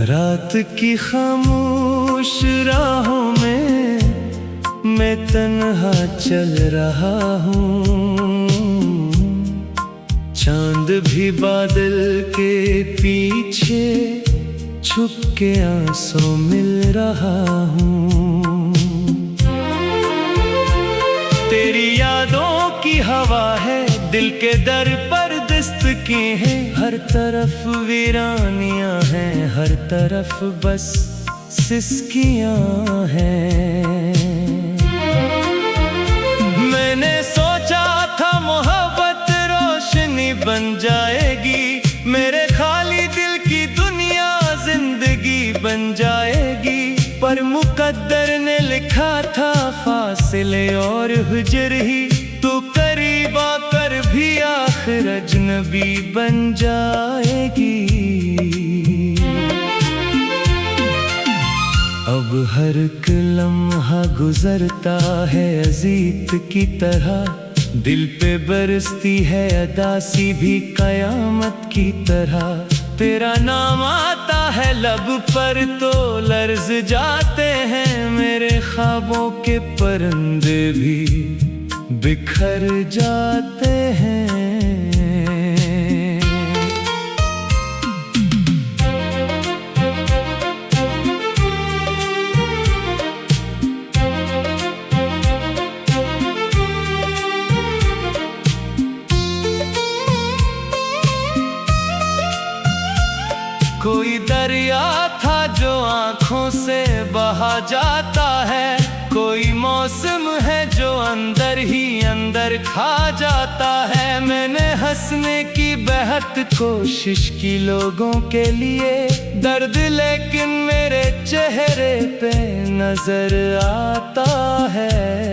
रात की खामोश राहों में मैं तन्हा चल रहा हूँ। चांद भी बादल के पीछे छुप के आंसू मिल रहा हूँ। तेरी यादों की हवा है दिल के दर पर दस्तके हैं। हर तरफ वीरानियां हैं, हर तरफ बस सिसकियां हैं। मैंने सोचा था मोहब्बत रोशनी बन जाएगी, मेरे खाली दिल की दुनिया जिंदगी बन जाएगी। पर मुकद्दर ने लिखा था फासले और हुजर ही, तू करीब आकर भी आखिर अजनबी बन जाएगी। अब हर एक लम्हा गुजरता है अजीत की तरह, दिल पे बरसती है अदासी भी कयामत की तरह। तेरा नाम आता है लब पर तो लर्ज जाते हैं मेरे ख्वाबों के परिंदे भी बिखर जाते हैं। कोई दरिया था जो आँखों से बहा जाता है, कोई मौसम है जो अंदर ही अंदर खा जाता है। मैंने हंसने की बेहद कोशिश की लोगों के लिए, दर्द लेकिन मेरे चेहरे पे नजर आता है।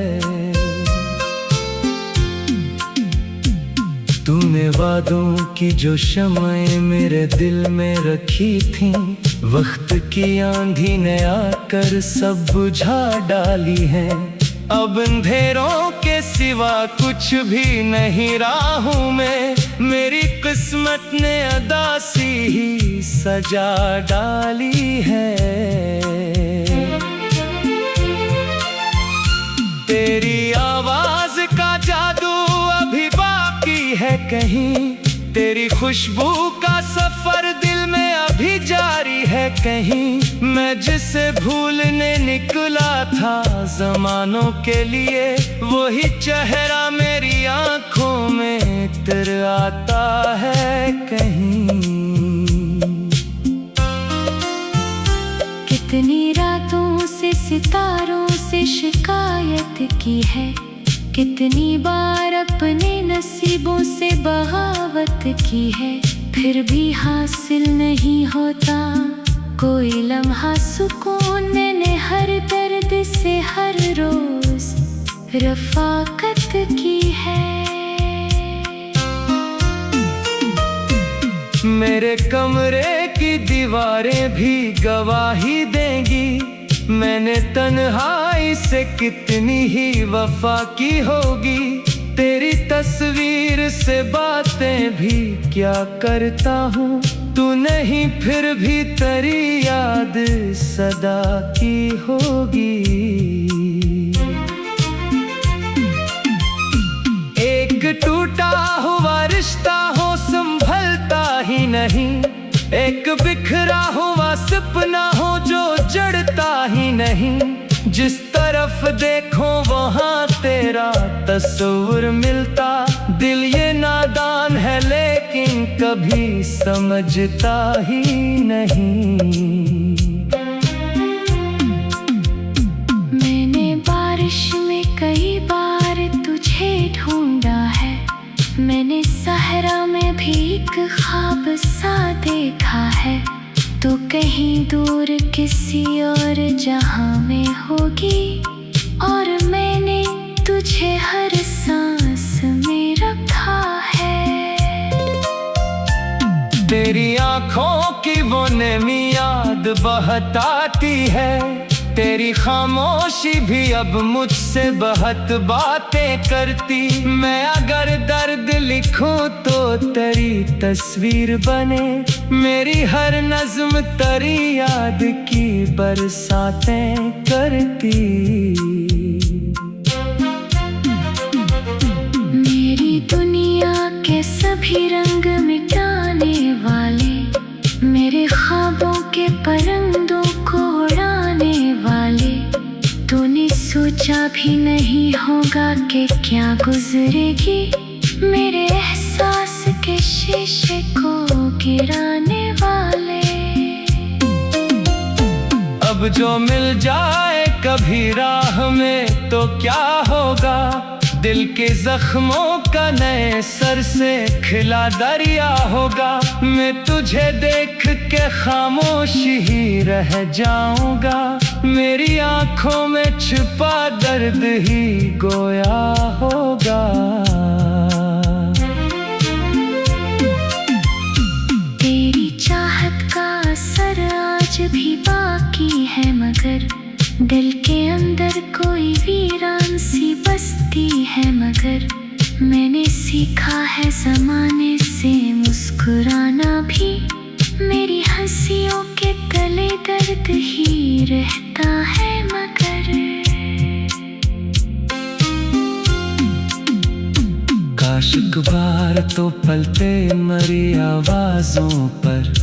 तूने वादों की जो शम्में मेरे दिल में रखी थी, वक्त की आंधी ने आकर सब बुझा डाली है। अब अंधेरों के सिवा कुछ भी नहीं राहों में, मेरी किस्मत ने अदासी ही सजा डाली है। तेरी आवाज का जादू अभी बाकी है कहीं, तेरी खुशबू का सफर दिल में अभी जारी है कहीं। मैं जिसे भूलने निकला था जमानों के लिए, वही चेहरा मेरी आंखों में इतर आता है कहीं। कितनी रातों से सितारों से शिकायत की है, कितनी बार अपने नसीबों से बगावत की है, फिर भी हासिल नहीं होता कोई लम्हा सुकून। मैंने हर दर्द से हर रोज रफाकत की है। मेरे कमरे की दीवारें भी गवाही देंगी, मैंने तन्हाई से कितनी ही वफा की होगी। तेरी तस्वीर से बातें भी क्या करता हूँ, तू नहीं फिर भी तेरी याद सदा की होगी। एक टूटा हुआ रिश्ता हो संभलता ही नहीं, एक बिखरा हुआ सपना हो जो जड़ता ही नहीं। जिस तरफ देखो वहाँ तेरा तस्वीर मिलता, दिल ये नादान है लेकिन कभी समझता ही नहीं। मैंने बारिश में कई बार तुझे ढूंढा है, मैंने सहरा में भी एक ख्वाब सा देखा है। तू कहीं दूर किसी और जहां में होगी, और मैंने तुझे हर सांस में रखा है। तेरी आंखों की वो नमी याद बहताती है, तेरी खामोशी भी अब मुझसे बहुत बातें करती। मैं अगर दर्द लिखूं तो तेरी तस्वीर बने, मेरी हर नज्म तेरी याद की बरसातें करती। मेरी दुनिया के सभी रंग मिटाने वाले, मेरे ख्वाबों के परिंदों को उड़ाने वाले, तूने सोचा भी नहीं होगा कि क्या गुजरेगी मेरे एहसास के शीशे को गिराने वाले। अब जो मिल जाए कभी राह में तो क्या होगा, दिल के जख्मों का नए सर से खिला दरिया होगा। मैं तुझे देख के खामोश ही रह जाऊंगा, मेरी आंखों में छुपा दर्द ही गोया होगा। तेरी चाहत का असर आज भी बाकी है, मगर दिल के अंदर कोई वीरान सी बस्ती है। मगर मैंने सीखा है ज़माने से मुस्कुराना भी, मेरी हंसियों के तले दर्द ही रहता है। मगर काश एक बार तो पलते मरी आवाजों पर,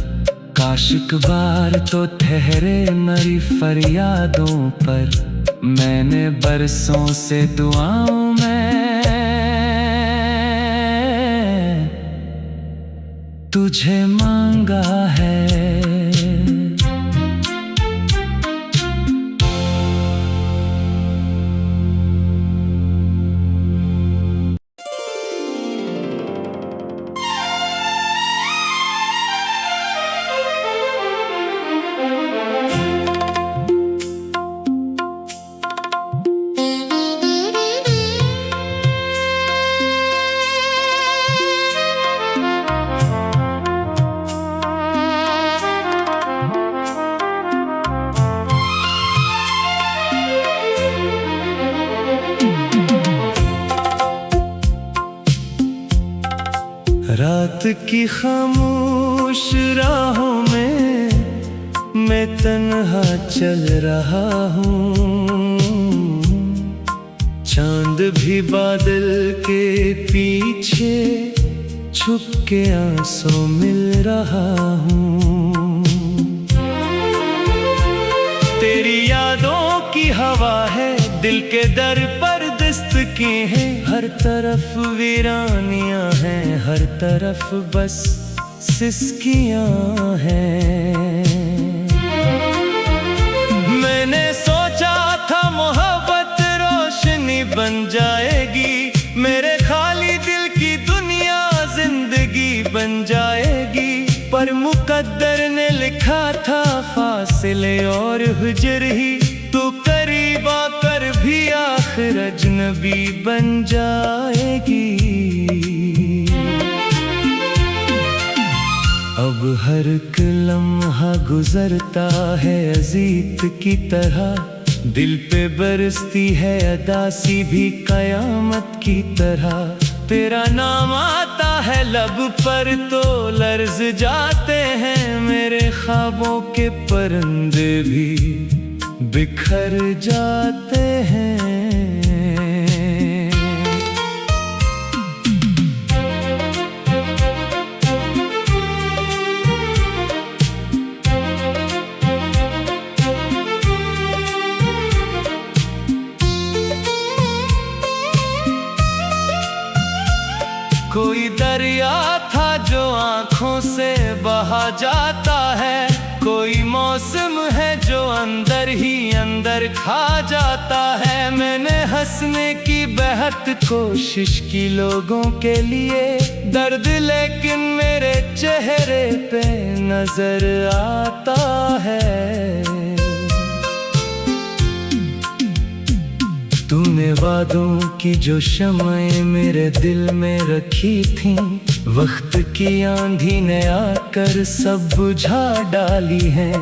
काश एक बार तो ठहरे मरी फरियादों पर। मैंने बरसों से दुआओं में तुझे मांगा है। रात की खामोश राहों में मैं तन्हा चल रहा हूँ, चांद भी बादल के पीछे छुप के आंसू मिल रहा हूँ। तेरी यादों की हवा है दिल के दर पर दस्तकी है, हर तरफ वीरानियां हैं, हर तरफ बस सिसकियां हैं। मैंने सोचा था मोहब्बत रोशनी बन जाएगी, मेरे खाली दिल की दुनिया जिंदगी बन जाएगी। पर मुकद्दर ने लिखा था फासले और हुजर ही, तू करीब आकर भी आखिर अजनबी बन जाएगी। अब हर एक लम्हा गुजरता है अजीत की तरह, दिल पे बरसती है अदासी भी कयामत की तरह। तेरा नाम आता है लब पर तो लर्ज जाते हैं मेरे ख्वाबों के परिंदे भी बिखर जाते हैं। कोई दरिया था जो आँखों से बहा जाता है, कोई मौसम है जो अंदर ही अंदर खा जाता है। मैंने हंसने की बेहद कोशिश की लोगों के लिए, दर्द लेकिन मेरे चेहरे पे नजर आता है। तूने वादों की जो शम्में मेरे दिल में रखी थी, वक्त की आंधी ने आकर सब बुझा डाली है।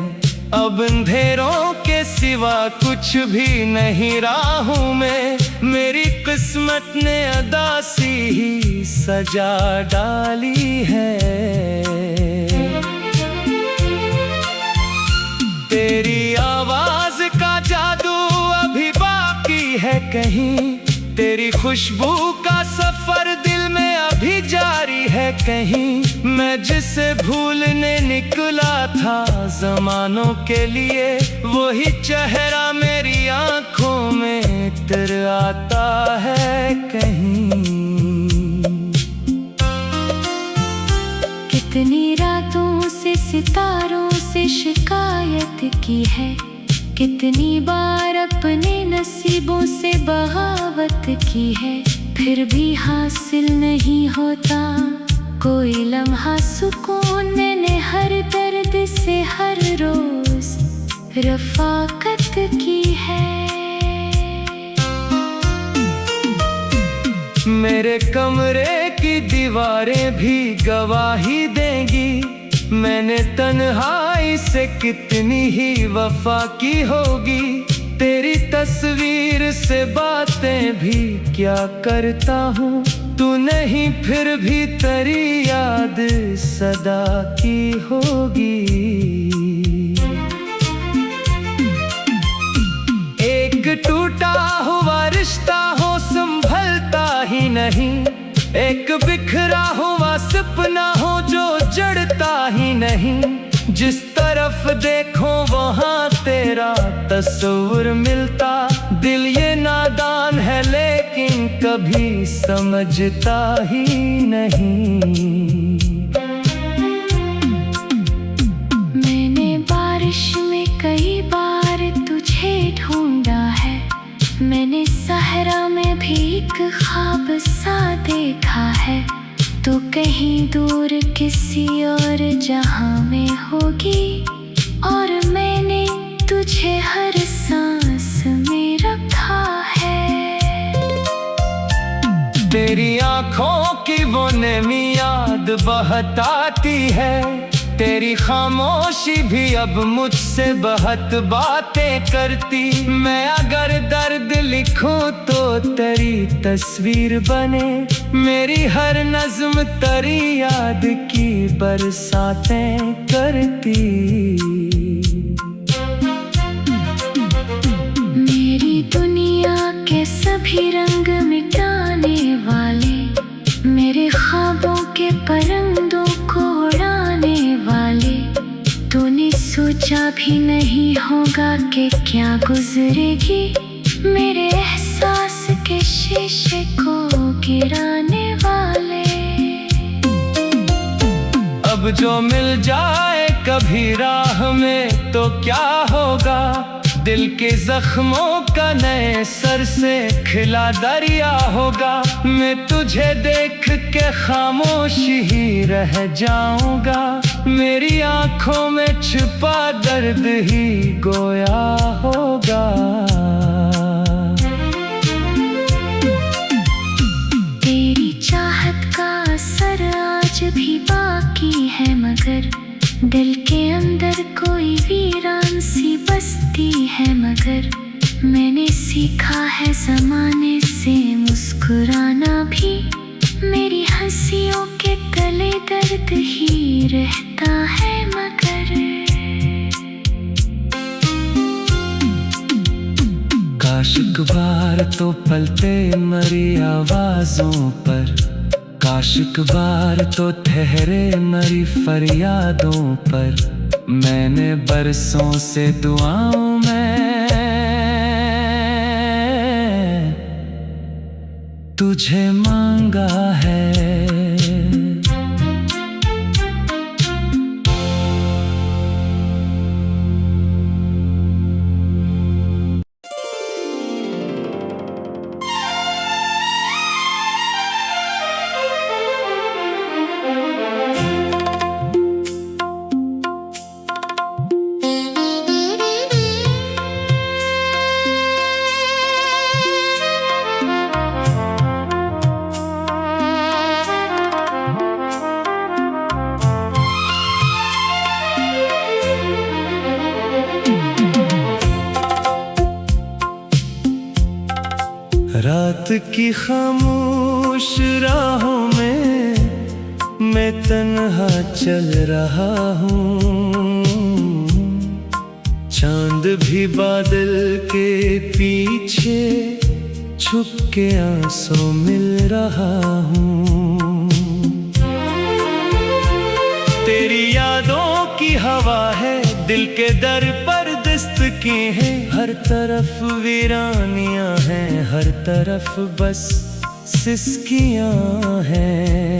अब अंधेरों के सिवा कुछ भी नहीं राहूं में, मेरी किस्मत ने अदासी ही सजा डाली है। तेरी आवाज का जादू अभी बाकी है कहीं, तेरी खुशबू का सफर दिल में अभी जारी है कहीं। मैं जिसे भूलने निकला था जमानों के लिए, वही चेहरा मेरी आंखों में इतर आता है कहीं। कितनी रातों से सितारों से शिकायत की है, कितनी बार अपने नसीबों से बगावत की है, फिर भी हासिल नहीं होता कोई लम्हा सुकून। मैंने हर दर्द से हर रोज रफाकत की है। मेरे कमरे की दीवारें भी गवाही देंगी, मैंने तन्हाई से कितनी ही वफा की होगी। तेरी तस्वीर से बातें भी क्या करता हूँ, तू नहीं फिर भी तेरी याद सदा की होगी। एक टूटा हुआ रिश्ता हो संभलता ही नहीं, एक बिखरा हुआ सपना हो जो जड़ता ही नहीं। जिस तरफ देखो वहाँ तेरा तस्वीर मिलता, दिल ये नादान है लेकिन कभी समझता ही नहीं। मैंने बारिश में कई बार तुझे ढूंढा है, मैंने सहरा में भी एक ख्वाब सा देखा है। तो कहीं दूर किसी और जहां में होगी, और मैंने तुझे हर सांस में रखा है। तेरी आंखों की वो नमी याद बहुत आती है, तेरी खामोशी भी अब मुझसे बहुत बातें करती। मैं अगर दर्द लिखूं तो तेरी तस्वीर बने, मेरी हर नज्म तेरी याद की बरसातें करती। मेरी दुनिया के सभी रंग मिटाने वाले, मेरे ख्वाबों के परिंदों को उड़ाने वाले, तूने सोचा भी नहीं होगा कि क्या गुजरेगी मेरे एहसास के शीशे को गिराने वाले। अब जो मिल जाए कभी राह में तो क्या होगा, दिल के जख्मों का नए सर से खिला दरिया होगा। मैं तुझे देख के खामोश ही रह जाऊंगा, मेरी आंखों में छुपा दर्द ही गोया होगा। तेरी चाहत का असर आज भी बाकी है, मगर दिल के अंदर कोई वीरान सी बस्ती है। मगर मैंने सीखा है ज़माने से मुस्कुराना भी, मेरी हंसियों के गले दर्द ही रहता है। मगर काश एक बार तो पलते मरी आवाजों पर, काश एक बार तो ठहरे मरी फरियादों पर। मैंने बरसों से दुआओं में तुझे मांगा है। की खामोश राहों में मैं तन्हा चल रहा हूँ। चांद भी बादल के पीछे छुप के आंसू मिल रहा हूँ। तेरी यादों की हवा है दिल के दर पर दस्तकी है। हर तरफ वीरानियां हैं, हर तरफ बस सिसकियां हैं।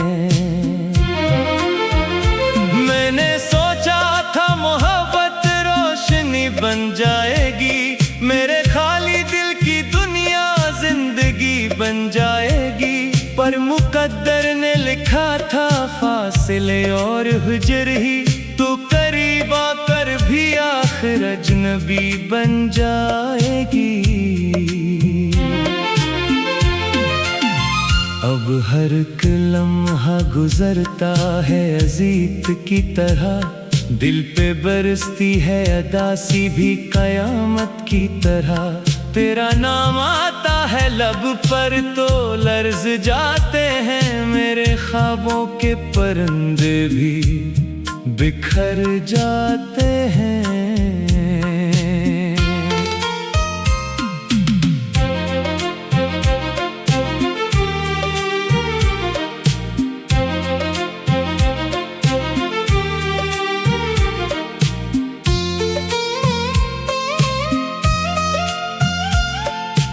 मैंने सोचा था मोहब्बत रोशनी बन जाएगी, मेरे खाली दिल की दुनिया जिंदगी बन जाएगी। पर मुकद्दर ने लिखा था फासले और हुजर ही, तू करीब आकर भी आखिर अजनबी बन जाएगी। अब हर एक लम्हा गुजरता है अजीत की तरह, दिल पे बरसती है अदासी भी कयामत की तरह। तेरा नाम आता है लब पर तो लर्ज जाते हैं मेरे ख्वाबों के परिंदे भी बिखर जाते हैं।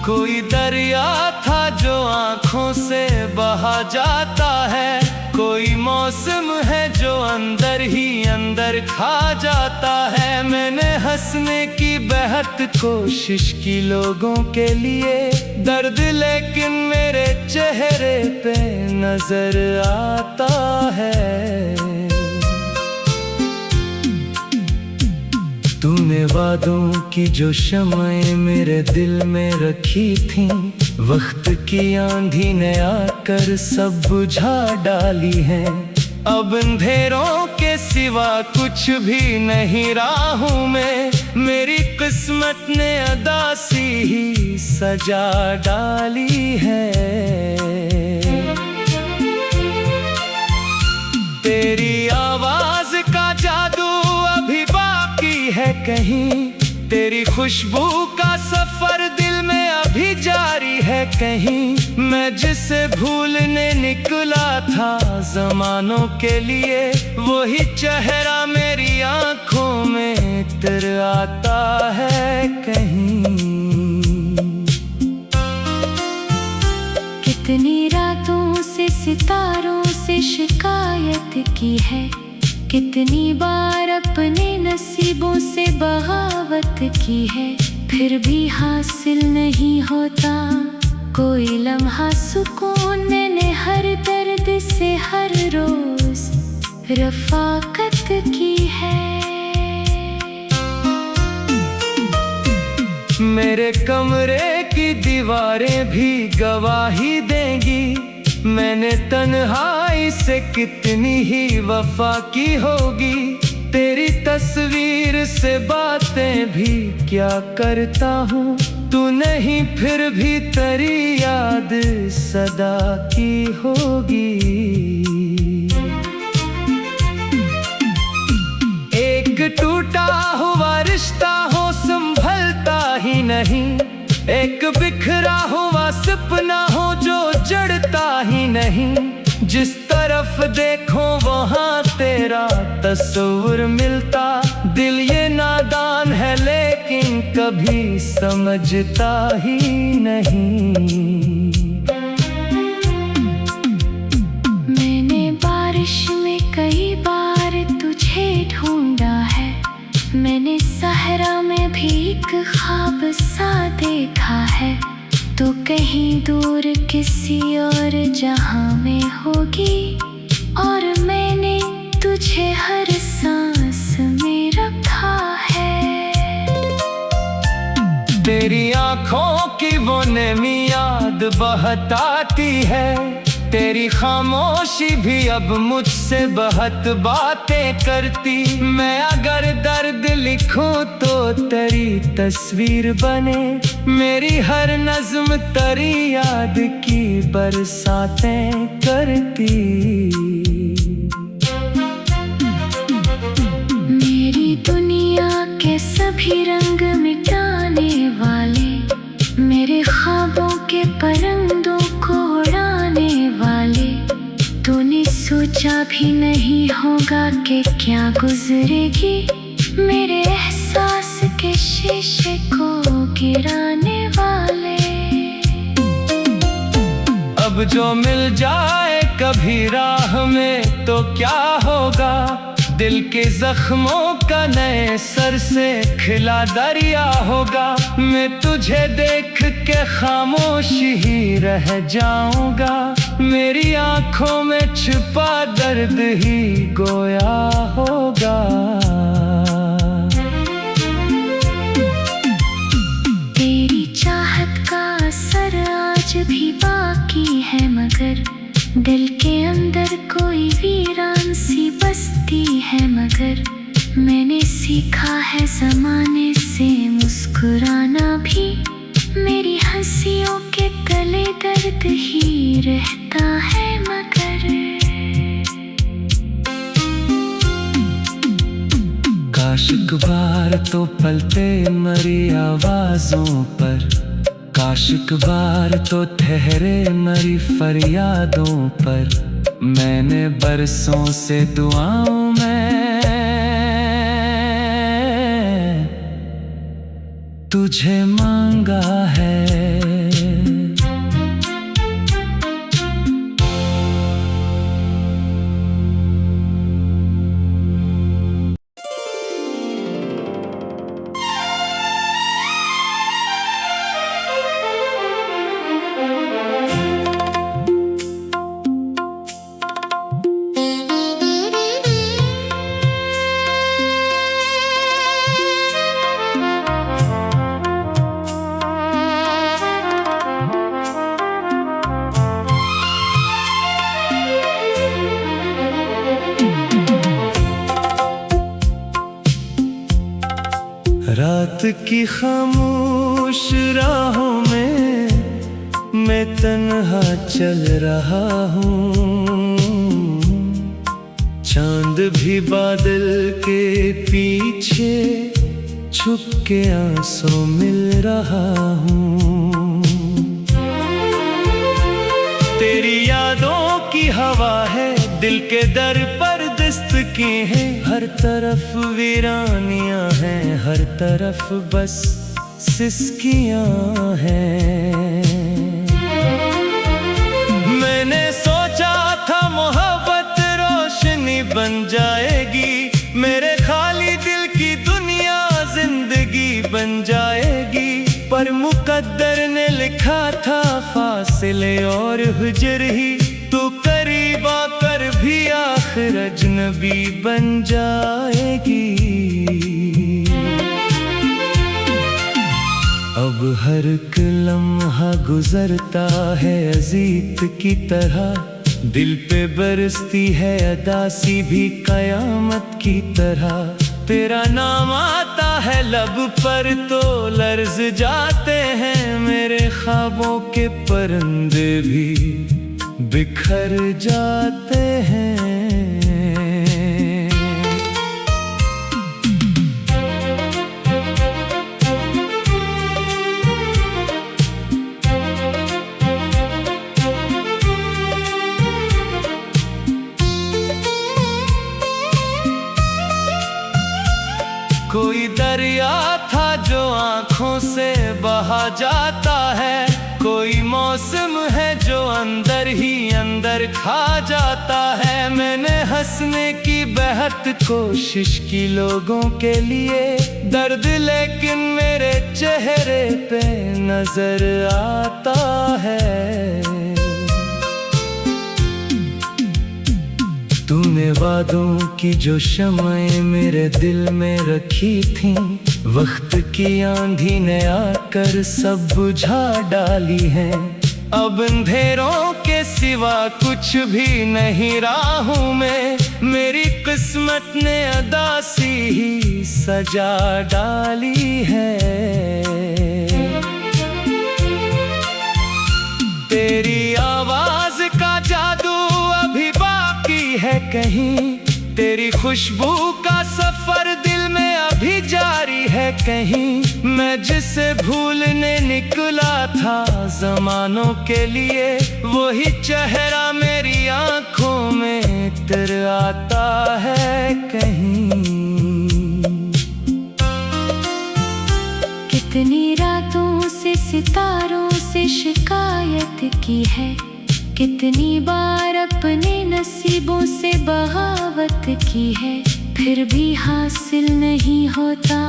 कोई दरिया था जो आँखों से बहा जाता है, कोई मौसम है जो अंदर ही अंदर खा जाता है। मैंने हंसने की बेहद कोशिश की लोगों के लिए, दर्द लेकिन मेरे चेहरे पे नजर आता है। तूने वादों की जो शम्में मेरे दिल में रखी थी, वक्त की आंधी ने आकर सब बुझा डाली है। अब अंधेरों के सिवा कुछ भी नहीं राहों में, मेरी किस्मत ने अदासी ही सजा डाली है। तेरी आवाज का जादू अभी बाकी है कहीं, तेरी खुशबू का सफर दिल में अभी जारी है कहीं। मैं जिसे भूलने निकला था जमानों के लिए, वही चेहरा मेरी आंखों में इतर आता है कहीं। कितनी रातों से सितारों से शिकायत की है, कितनी बार अपने नसीबों से बगावत की है, फिर भी हासिल नहीं होता कोई लम्हा सुकून। मैंने हर दर्द से हर रोज रफाकत की है। मेरे कमरे की दीवारें भी गवाही देंगी, मैंने तन्हाई से कितनी ही वफा की होगी। तेरी तस्वीर से बातें भी क्या करता हूँ, तू नहीं फिर भी तेरी याद सदा की होगी। एक टूटा हुआ रिश्ता हो संभलता ही नहीं, एक बिखरा हुआ सपना हो जो जड़ता ही नहीं। जिस तरफ देखो वहाँ तेरा तस्वीर मिलता, दिल ये नादान है लेकिन कभी समझता ही नहीं। मैंने बारिश में कई बार तुझे ढूंढा है, मैंने सहरा में भी एक ख्वाब सा देखा है। तो कहीं दूर किसी और जहां में होगी, और मैंने तुझे हर सांस में रखा है। तेरी आंखों की वो नमी याद बहताती है, तेरी खामोशी भी अब मुझसे बहुत बातें करती। मैं अगर दर्द लिखूं तो तेरी तस्वीर बने, मेरी हर नज्म तेरी याद की बरसातें करती। मेरी दुनिया के सभी रंग मिटाने वाले, मेरे ख्वाबों के परिंदों को उड़ाने वाले, तूने सोचा भी नहीं होगा कि क्या गुजरेगी मेरे एहसास के शीशे को गिराने वाले। अब जो मिल जाए कभी राह में तो क्या होगा, दिल के जख्मों का नए सर से खिला दरिया होगा। मैं तुझे देख के खामोश ही रह जाऊंगा, मेरी आंखों में छिपा दर्द ही गोया होगा। तेरी चाहत का असर आज भी बाकी है, मगर दिल के अंदर कोई वीरान सी बस्ती है। मगर मैंने सीखा है ज़माने से मुस्कुराना भी, मेरी हंसियों के गले दर्द ही रहता है। मगर काश एक बार तो पलते मरी आवाजों पर, काश एक बार तो ठहरे मरी फरियादों पर। मैंने बरसों से दुआओं में तुझे मांगा है। रात की खामोश राहों में मैं तन्हा चल रहा हूँ, चांद भी बादल के पीछे छुप के आंसू मिल रहा हूँ। तेरी यादों की हवा है दिल के दर पर दस्तकी है, हर तरफ वीरानियां हैं, हर तरफ बस सिसकियां हैं। मैंने सोचा था मोहब्बत रोशनी बन जाएगी, मेरे खाली दिल की दुनिया जिंदगी बन जाएगी। पर मुकद्दर ने लिखा था फासले और हुजर ही, तू करीब आकर भी आखिर अजनबी बन जाएगी। अब हर एक लम्हा गुजरता है अजीत की तरह, दिल पे बरसती है अदासी भी कयामत की तरह। तेरा नाम आता है लब पर तो लर्ज जाते हैं मेरे ख्वाबों के परिंदे भी बिखर जाते हैं। कोई दरिया था जो आँखों से बहा जाता है, कोई मौसम है जो अंदर ही अंदर खा जाता है। मैंने हंसने की बेहद कोशिश की लोगों के लिए, दर्द लेकिन मेरे चेहरे पे नजर आता है। तूने वादों की जो शम्में मेरे दिल में रखी थी, वक्त की आंधी ने आकर सब बुझा डाली है। अब अंधेरों के सिवा कुछ भी नहीं राहूं में। मेरी किस्मत ने अदासी ही सजा डाली है। तेरी आवाज का जादू अभी बाकी है कहीं, तेरी खुशबू का सफर दिल में अभी जारी है कहीं। मैं जिसे भूलने निकला था जमानों के लिए, वही चेहरा मेरी आंखों में इतर आता है कहीं। कितनी रातों से सितारों से शिकायत की है, कितनी बार अपने नसीबों से बगावत की है, फिर भी हासिल नहीं होता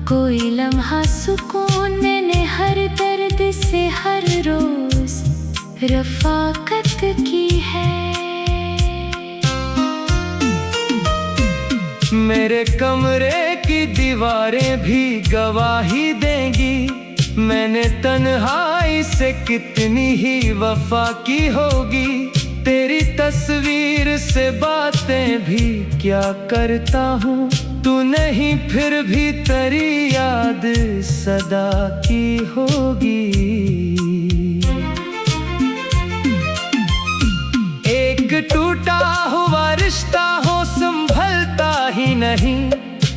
कोई लम्हा सुकून। मैंने हर दर्द से हर रोज रफाकत की है। मेरे कमरे की दीवारें भी गवाही देंगी, मैंने तन्हाई से कितनी ही वफा की होगी। तेरी तस्वीर से बातें भी क्या करता हूँ, तू नहीं फिर भी तेरी याद सदा की होगी। एक टूटा हुआ रिश्ता हो संभलता ही नहीं,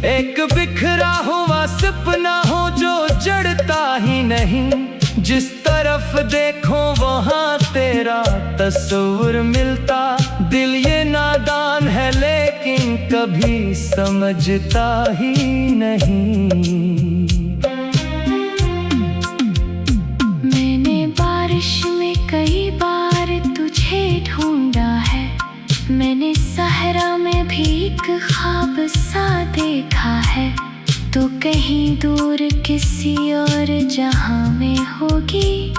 एक बिखरा हुआ सपना हो जो जड़ता ही नहीं। जिस तरफ देखो वहाँ तेरा तस्वीर मिलता, दिल ये नादान है लेकिन कभी समझता ही नहीं। मैंने बारिश में कई बार तुझे ढूंढा है, मैंने सहरा में भी एक ख्वाब सा देखा है। तो कहीं दूर किसी और जहां में होगी,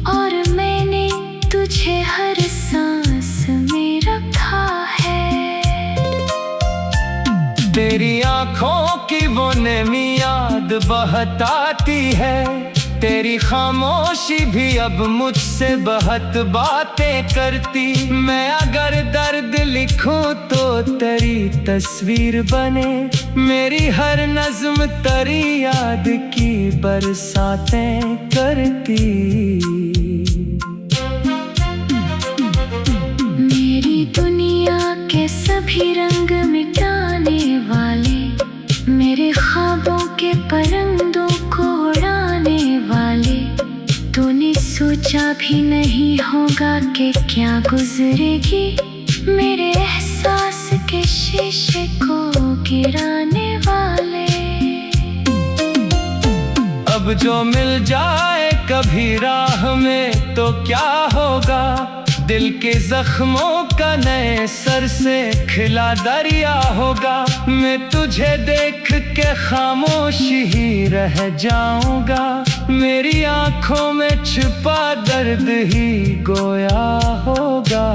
और मैंने तुझे हर सांस में रखा है। तेरी आंखों की वो नमी याद बहुत आती है, तेरी खामोशी भी अब मुझसे बहुत बातें करती। मैं अगर दर्द लिखूं तो तेरी तस्वीर बने, मेरी हर नज़्म तेरी याद की बरसातें करती। मेरी दुनिया के सभी रंग मिटाने वाले, मेरे ख्वाबों के परिंदों को उड़ाने वाले, तूने सोचा भी नहीं होगा कि क्या गुजरेगी मेरे एहसास के शीशे को गिराने वाले। अब जो मिल जाए कभी राह में तो क्या होगा, दिल के जख्मों का नए सर से खिला दरिया होगा। मैं तुझे देख के खामोश ही रह जाऊंगा, मेरी आंखों में छुपा दर्द ही गोया होगा।